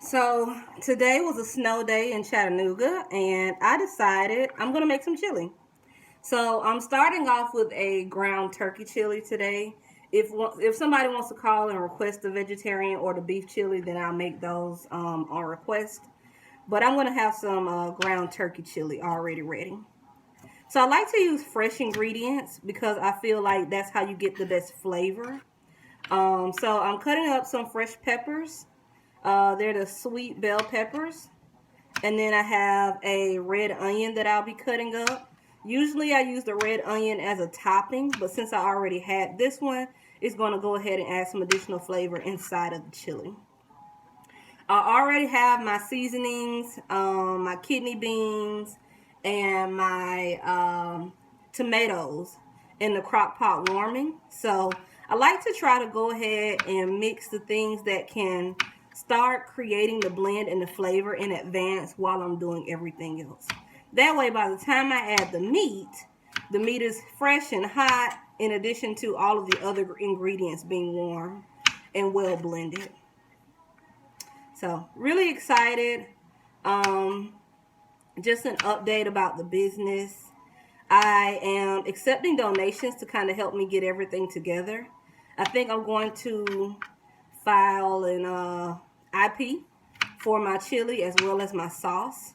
So today was a snow day in Chattanooga, and I decided I'm gonna make some chili. So I'm starting off with a ground turkey chili today. If somebody wants to call and request the vegetarian or the beef chili, then I'll make those on request. But I'm gonna have some ground turkey chili already ready. So I like to use fresh ingredients because I feel like that's how you get the best flavor. So I'm cutting up some fresh peppers. They're the sweet bell peppers. And then I have a red onion that I'll be cutting up. Usually I use the red onion as a topping, but since I already had this one, it's going to go ahead and add some additional flavor inside of the chili. I already have my seasonings, my kidney beans, and my tomatoes in the crock pot warming. So I like to try to go ahead and mix the things that can start creating the blend and the flavor in advance while I'm doing everything else. That way, by the time I add the meat is fresh and hot, in addition to all of the other ingredients being warm and well blended. So, really excited. Um, just an update about the business. I am accepting donations to kind of help me get everything together. I think I'm going to file an IP for my chili as well as my sauce.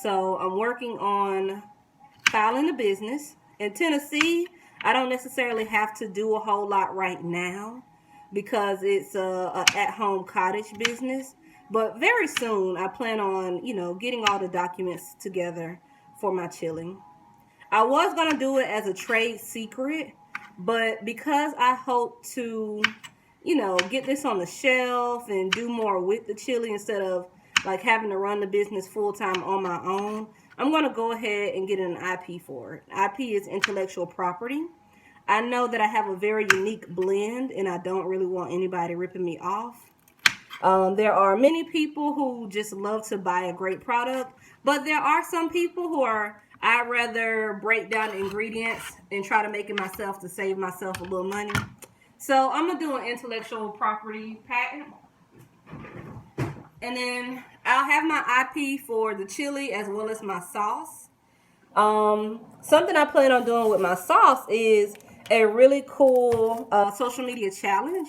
So I'm working on filing the business. In Tennessee, I don't necessarily have to do a whole lot right now because it's a at-home cottage business. But very soon, I plan on, getting all the documents together for my chili. I was going to do it as a trade secret, but because I hope to, get this on the shelf and do more with the chili instead of like having to run the business full time on my own, I'm going to go ahead and get an IP for it. IP is intellectual property. I know that I have a very unique blend and I don't really want anybody ripping me off. There are many people who just love to buy a great product, but there are some people who are, I'd rather break down the ingredients and try to make it myself to save myself a little money. So I'm going to do an intellectual property patent. And then I'll have my IP for the chili as well as my sauce. Something I plan on doing with my sauce is a really cool social media challenge.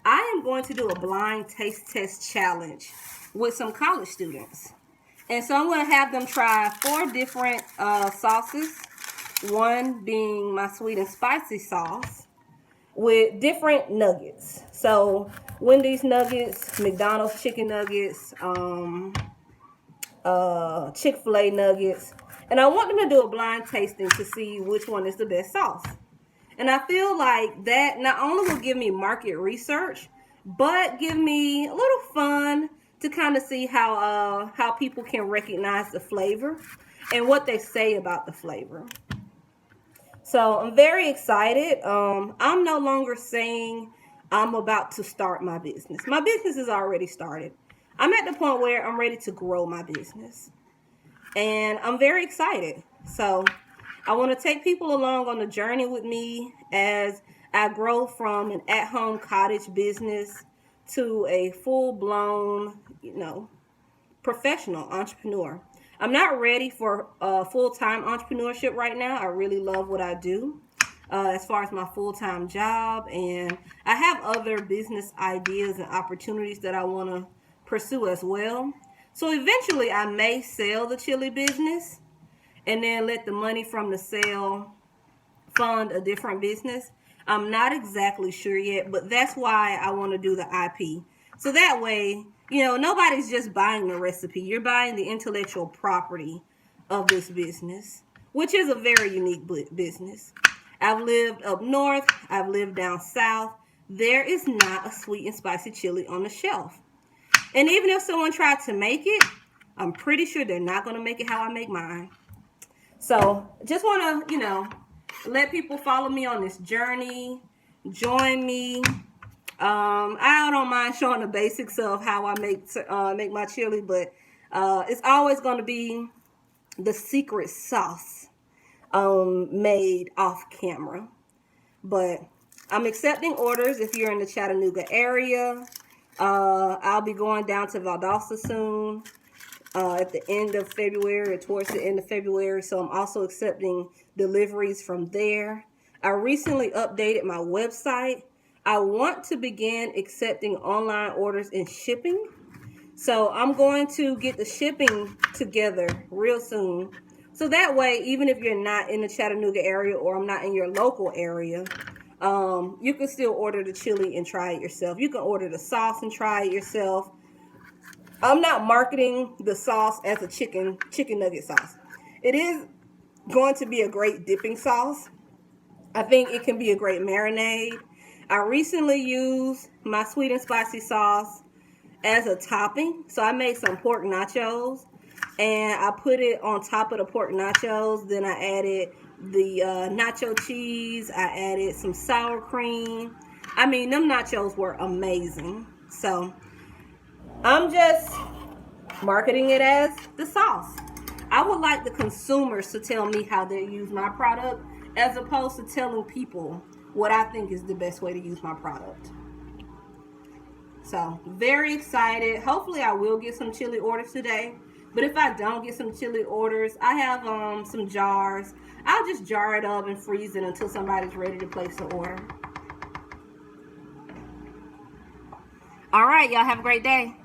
I am going to do a blind taste test challenge with some college students. And so I'm going to have them try 4 different sauces. One being my sweet and spicy sauce with different nuggets. So Wendy's nuggets, McDonald's chicken nuggets, Chick-fil-A nuggets. And I want them to do a blind tasting to see which one is the best sauce. And I feel like that not only will give me market research, but give me a little fun to kind of see how people can recognize the flavor and what they say about the flavor. So I'm very excited. I'm no longer saying I'm about to start my business. My business is already started. I'm at the point where I'm ready to grow my business. And I'm very excited. So I want to take people along on the journey with me as I grow from an at-home cottage business to a full-blown, professional entrepreneur. I'm not ready for full-time entrepreneurship right now. I really love what I do as far as my full-time job. And I have other business ideas and opportunities that I want to pursue as well. So eventually I may sell the chili business and then let the money from the sale fund a different business. I'm not exactly sure yet, but that's why I want to do the IP. So that way, nobody's just buying the recipe. You're buying the intellectual property of this business, which is a very unique business. I've lived up north. I've lived down south. There is not a sweet and spicy chili on the shelf. And even if someone tried to make it, I'm pretty sure they're not going to make it how I make mine. So just want to, let people follow me on this journey. Join me. I don't mind showing the basics of how I make my chili, but it's always going to be the secret sauce made off camera. But I'm accepting orders if you're in the Chattanooga area. I'll be going down to Valdosta soon at the end of February or towards the end of February. So I'm also accepting deliveries from there. I recently updated my website. I want to begin accepting online orders and shipping. So I'm going to get the shipping together real soon. So that way, even if you're not in the Chattanooga area or I'm not in your local area, you can still order the chili and try it yourself. You can order the sauce and try it yourself. I'm not marketing the sauce as a chicken nugget sauce. It is going to be a great dipping sauce. I think it can be a great marinade. I recently used my sweet and spicy sauce as a topping. So I made some pork nachos and I put it on top of the pork nachos. Then I added the nacho cheese. I added some sour cream. I mean, them nachos were amazing. So I'm just marketing it as the sauce. I would like the consumers to tell me how they use my product as opposed to telling people what I think is the best way to use my product. So, very excited. Hopefully, I will get some chili orders today. But if I don't get some chili orders, I have some jars. I'll just jar it up and freeze it until somebody's ready to place the order. All right, y'all have a great day.